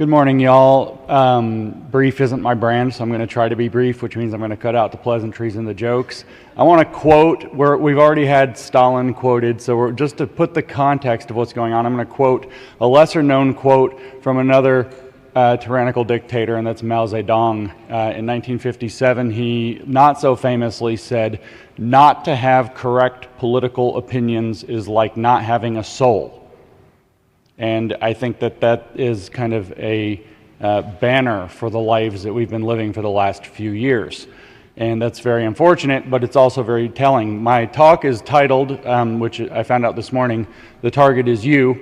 Good morning, y'all. Brief isn't my brand, so I'm going to try to be brief, which means I'm going to cut out the pleasantries and the jokes. I want to quote, we've already had Stalin quoted, so just to put the context of what's going on, I'm going to quote a lesser-known quote from another tyrannical dictator, and that's Mao Zedong. In 1957, he not so famously said, "Not to have correct political opinions is like not having a soul." And I think that is kind of a banner for the lives that we've been living for the last few years. And that's very unfortunate, but it's also very telling. My talk is titled, which I found out this morning, "The Target is You."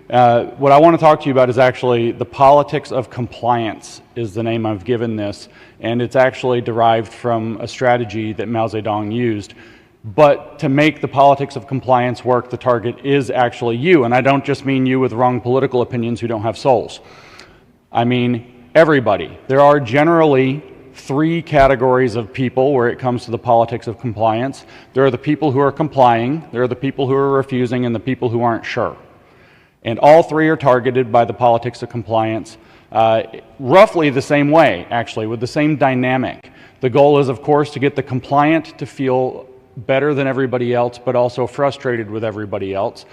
What I want to talk to you about is actually the politics of compliance is the name I've given this. And it's actually derived from a strategy that Mao Zedong used. But to make the politics of compliance work, the target is actually you. And I don't just mean you with wrong political opinions who don't have souls. I mean everybody. There are generally three categories of people where it comes to the politics of compliance. There are the people who are complying, there are the people who are refusing, and the people who aren't sure. And all three are targeted by the politics of compliance roughly the same way, actually, with the same dynamic. The goal is, of course, to get the compliant to feel better than everybody else, but also frustrated with everybody else.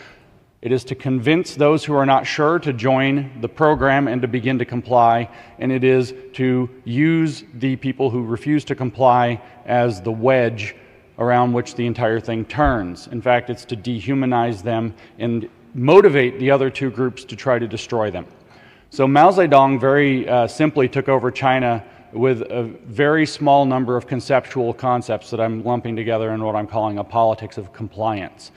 It is to convince those who are not sure to join the program and to begin to comply, and it is to use the people who refuse to comply as the wedge around which the entire thing turns. In fact, it's to dehumanize them and motivate the other two groups to try to destroy them. So Mao Zedong very simply took over China with a very small number of conceptual concepts that I'm lumping together in what I'm calling a politics of compliance.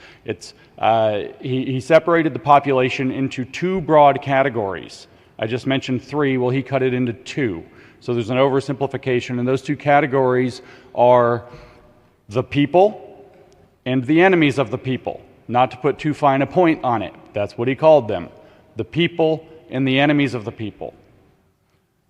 He separated the population into two broad categories. I just mentioned three, well, he cut it into two. So there's an oversimplification, and those two categories are the people and the enemies of the people. Not to put too fine a point on it, that's what he called them. The people and the enemies of the people.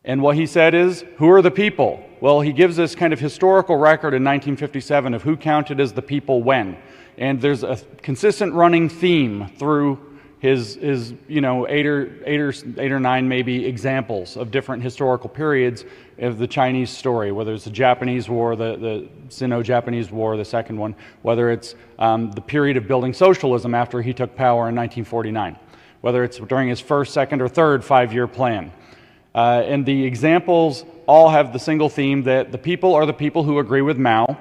And what he said is, who are the people? Well, he gives this kind of historical record in 1957 of who counted as the people when. And there's a consistent running theme through his eight or nine maybe examples of different historical periods of the Chinese story, whether it's the Japanese War, the Sino-Japanese War, the second one, whether it's the period of building socialism after he took power in 1949, whether it's during his first, second, or third five-year plan. And the examples all have the single theme that the people are the people who agree with Mao,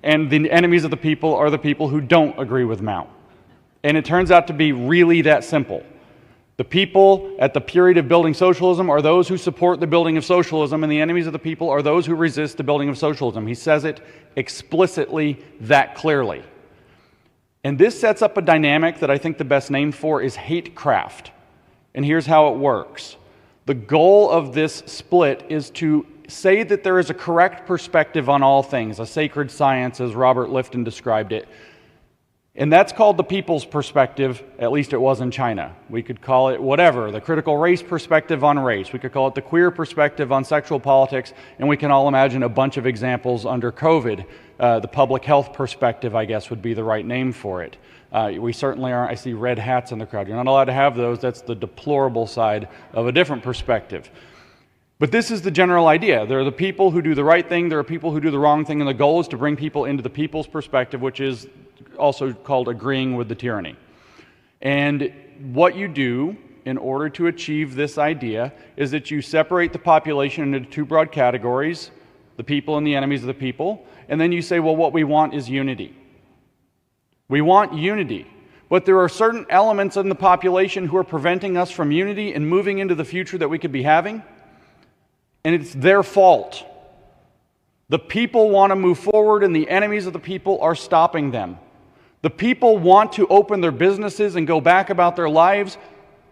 and the enemies of the people are the people who don't agree with Mao. And it turns out to be really that simple. The people at the period of building socialism are those who support the building of socialism, and the enemies of the people are those who resist the building of socialism. He says it explicitly that clearly. And this sets up a dynamic that I think the best name for is hatecraft. And here's how it works. The goal of this split is to say that there is a correct perspective on all things, a sacred science as Robert Lifton described it. And that's called the people's perspective, at least it was in China. We could call it whatever, the critical race perspective on race. We could call it the queer perspective on sexual politics, and we can all imagine a bunch of examples under COVID. The public health perspective, I guess, would be the right name for it. We certainly aren't, I see red hats in the crowd. You're not allowed to have those. That's the deplorable side of a different perspective. But this is the general idea. There are the people who do the right thing, there are people who do the wrong thing, and the goal is to bring people into the people's perspective, which is also called agreeing with the tyranny. And what you do in order to achieve this idea is that you separate the population into two broad categories, the people and the enemies of the people, and then you say, well, what we want is unity. We want unity, but there are certain elements in the population who are preventing us from unity and moving into the future that we could be having, and it's their fault. The people want to move forward, and the enemies of the people are stopping them. The people want to open their businesses and go back about their lives,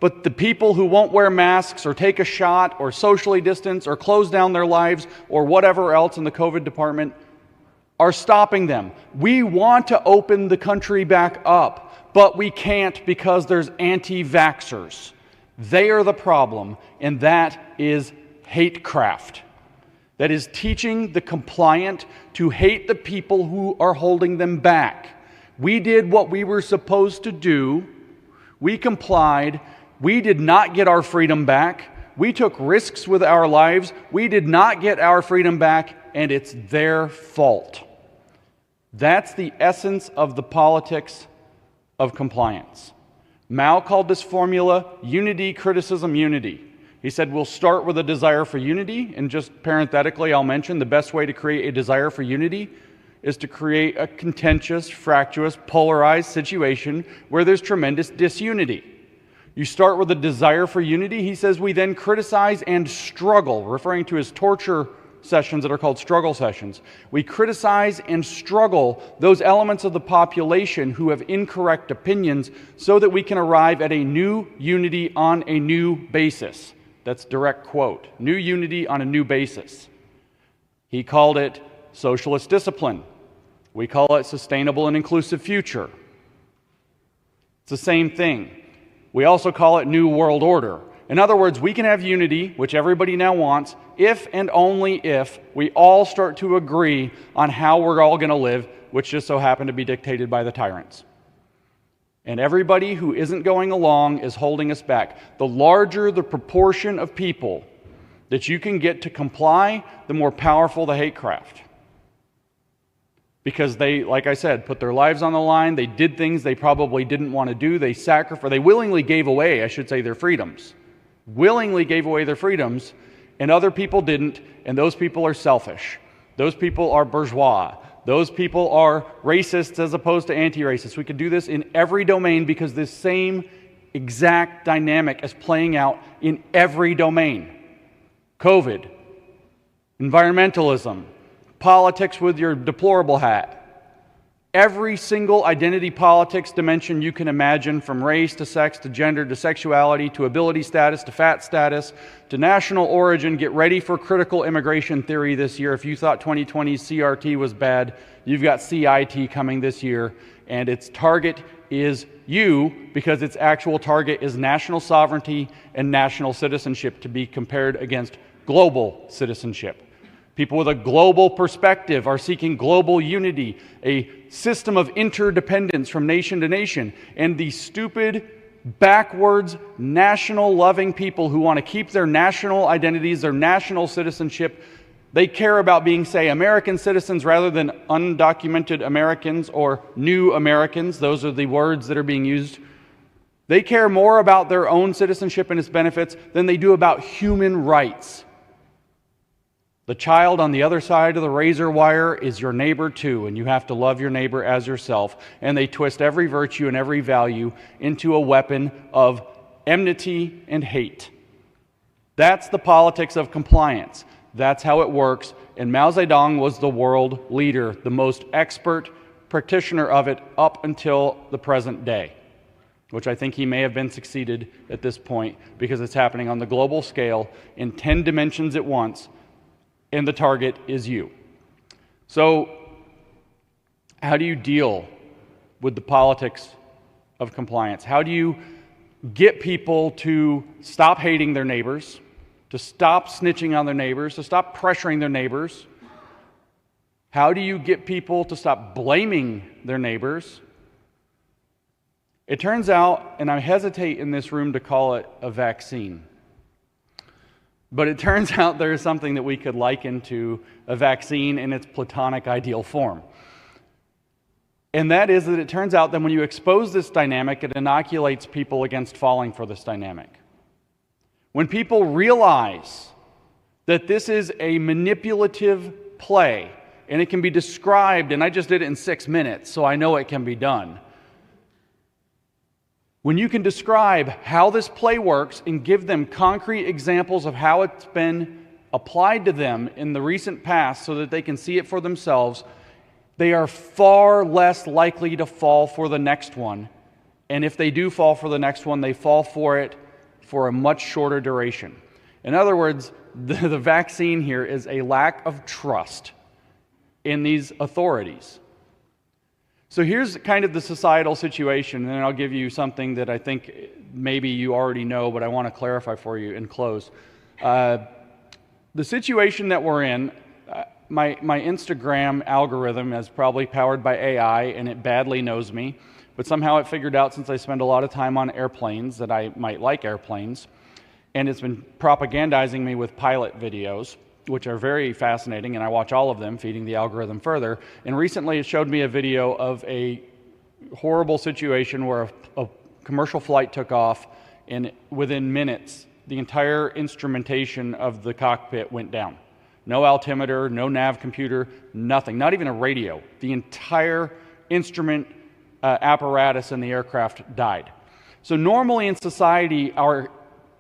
but the people who won't wear masks or take a shot or socially distance or close down their lives or whatever else in the COVID department are stopping them. We want to open the country back up, but we can't because there's anti-vaxxers. They are the problem, and that is hatecraft. That is teaching the compliant to hate the people who are holding them back. We did what we were supposed to do. We complied, We did not get our freedom back. We took risks with our lives. We did not get our freedom back, and it's their fault. That's the essence of the politics of compliance. Mao called this formula unity, criticism, unity. He said we'll start with a desire for unity, and just parenthetically I'll mention the best way to create a desire for unity is to create a contentious, fractious, polarized situation where there's tremendous disunity. You start with a desire for unity. He says we then criticize and struggle, referring to his torture sessions that are called struggle sessions. We criticize and struggle those elements of the population who have incorrect opinions so that we can arrive at a new unity on a new basis. That's direct quote. New unity on a new basis. He called it socialist discipline. We call it sustainable and inclusive future. It's the same thing. We also call it New World Order. In other words, we can have unity, which everybody now wants, if and only if we all start to agree on how we're all going to live, which just so happen to be dictated by the tyrants. And everybody who isn't going along is holding us back. The larger the proportion of people that you can get to comply, the more powerful the hate craft. Because they, like I said, put their lives on the line. They did things they probably didn't want to do. They sacrificed, they willingly gave away, I should say, their freedoms. Willingly gave away their freedoms, and other people didn't, and those people are selfish. Those people are bourgeois. Those people are racists as opposed to anti-racist. We could do this in every domain because this same exact dynamic is playing out in every domain. COVID, environmentalism, politics with your deplorable hat. Every single identity politics dimension you can imagine, from race to sex to gender to sexuality to ability status to fat status to national origin. Get ready for critical immigration theory this year. If you thought 2020's CRT was bad, you've got CIT coming this year, and its target is you because its actual target is national sovereignty and national citizenship, to be compared against global citizenship. People with a global perspective are seeking global unity, a system of interdependence from nation to nation. And these stupid, backwards, national-loving people who want to keep their national identities, their national citizenship, they care about being, say, American citizens rather than undocumented Americans or new Americans. Those are the words that are being used. They care more about their own citizenship and its benefits than they do about human rights. The child on the other side of the razor wire is your neighbor too, and you have to love your neighbor as yourself. And they twist every virtue and every value into a weapon of enmity and hate. That's the politics of compliance. That's how it works. And Mao Zedong was the world leader, the most expert practitioner of it up until the present day, which I think he may have been succeeded at this point because it's happening on the global scale in 10 dimensions at once. And the target is you. So, how do you deal with the politics of compliance? How do you get people to stop hating their neighbors, to stop snitching on their neighbors, to stop pressuring their neighbors? How do you get people to stop blaming their neighbors? It turns out, and I hesitate in this room to call it a vaccine, but it turns out there is something that we could liken to a vaccine in its platonic ideal form. And that is that it turns out that when you expose this dynamic, it inoculates people against falling for this dynamic. When people realize that this is a manipulative play, and it can be described, and I just did it in 6 minutes, so I know it can be done. When you can describe how this play works and give them concrete examples of how it's been applied to them in the recent past so that they can see it for themselves, they are far less likely to fall for the next one. And if they do fall for the next one, they fall for it for a much shorter duration. In other words, the vaccine here is a lack of trust in these authorities. So here's kind of the societal situation, and then I'll give you something that I think maybe you already know, but I want to clarify for you and close. The situation that we're in, my Instagram algorithm is probably powered by AI, and it badly knows me, but somehow it figured out, since I spend a lot of time on airplanes, that I might like airplanes, and it's been propagandizing me with pilot videos, which are very fascinating, and I watch all of them, feeding the algorithm further. And recently it showed me a video of a horrible situation where a commercial flight took off, and within minutes, the entire instrumentation of the cockpit went down. No altimeter, no nav computer, nothing, not even a radio. The entire instrument apparatus in the aircraft died. So normally in society, our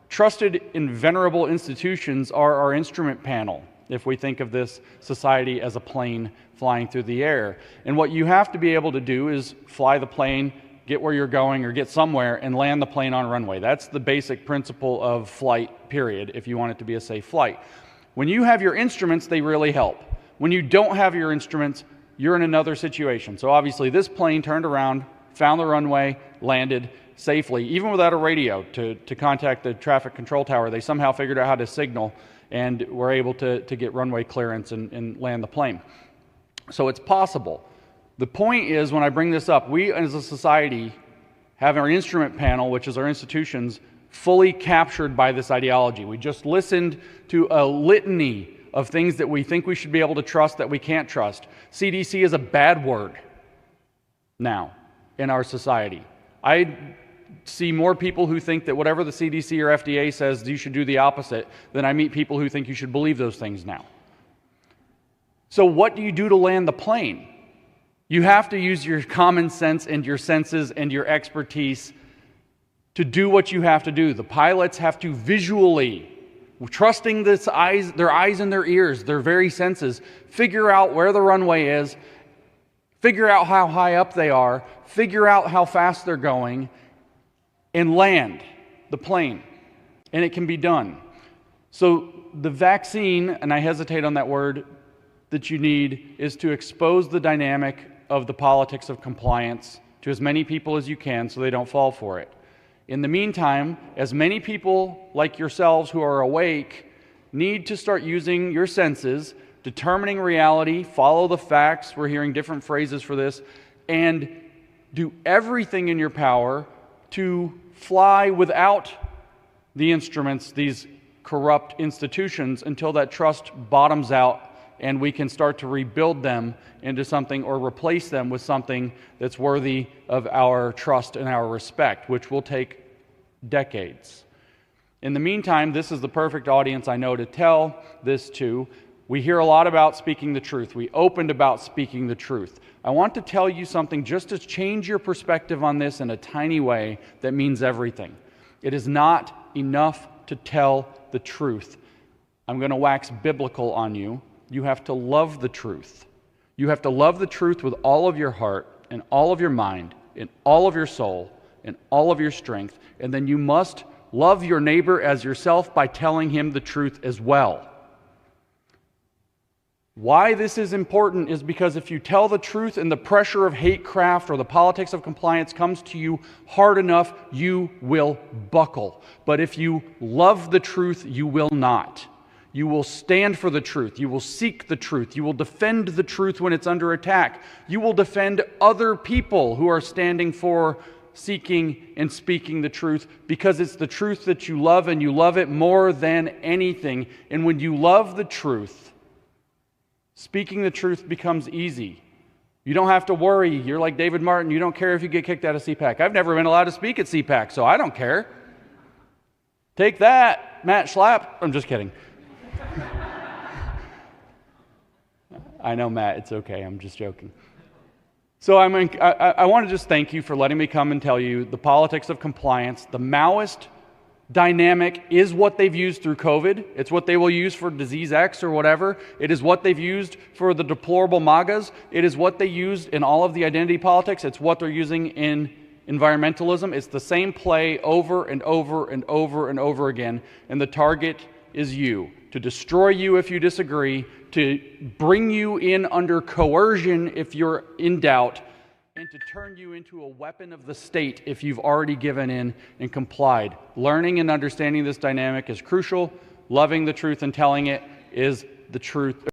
trusted and venerable institutions are our instrument panel, if we think of this society as a plane flying through the air. And what you have to be able to do is fly the plane, get where you're going, or get somewhere, and land the plane on runway. That's the basic principle of flight, period, if you want it to be a safe flight. When you have your instruments, they really help. When you don't have your instruments, you're in another situation. So obviously this plane turned around, found the runway, landed safely, even without a radio to contact the traffic control tower. They somehow figured out how to signal and were able to get runway clearance and land the plane. So it's possible. The point is, when I bring this up, we as a society have our instrument panel, which is our institutions, fully captured by this ideology. We just listened to a litany of things that we think we should be able to trust that we can't trust. CDC is a bad word now in our society. I see more people who think that whatever the CDC or FDA says, you should do the opposite, than I meet people who think you should believe those things now. So what do you do to land the plane? You have to use your common sense and your senses and your expertise to do what you have to do. The pilots have to visually, trusting their eyes and their ears, their very senses, figure out where the runway is, figure out how high up they are, figure out how fast they're going, and land the plane. And it can be done. So the vaccine, and I hesitate on that word, that you need is to expose the dynamic of the politics of compliance to as many people as you can so they don't fall for it. In the meantime, as many people like yourselves who are awake need to start using your senses, determining reality, follow the facts, we're hearing different phrases for this, and do everything in your power to fly without the instruments, these corrupt institutions, until that trust bottoms out and we can start to rebuild them into something or replace them with something that's worthy of our trust and our respect, which will take decades. In the meantime, this is the perfect audience I know to tell this to. We hear a lot about speaking the truth. We opened about speaking the truth. I want to tell you something just to change your perspective on this in a tiny way that means everything. It is not enough to tell the truth. I'm going to wax biblical on you. You have to love the truth. You have to love the truth with all of your heart and all of your mind and all of your soul and all of your strength. And then you must love your neighbor as yourself by telling him the truth as well. Why this is important is because if you tell the truth and the pressure of hatecraft or the politics of compliance comes to you hard enough, you will buckle. But if you love the truth, you will not. You will stand for the truth. You will seek the truth. You will defend the truth when it's under attack. You will defend other people who are standing for seeking and speaking the truth, because it's the truth that you love, and you love it more than anything. And when you love the truth, speaking the truth becomes easy. You don't have to worry. You're like David Martin. You don't care if you get kicked out of CPAC. I've never been allowed to speak at CPAC, so I don't care. Take that, Matt Schlapp. I'm just kidding. I know, Matt, it's okay. I'm just joking. So I want to just thank you for letting me come and tell you the politics of compliance. The Maoist dynamic is what they've used through COVID. It's what they will use for disease X or whatever. It is what they've used for the deplorable MAGAs. It is what they used in all of the identity politics. It's what they're using in environmentalism. It's the same play over and over and over and over again. And the target is you, to destroy you if you disagree, to bring you in under coercion if you're in doubt, and to turn you into a weapon of the state if you've already given in and complied. Learning and understanding this dynamic is crucial. Loving the truth and telling it is the truth.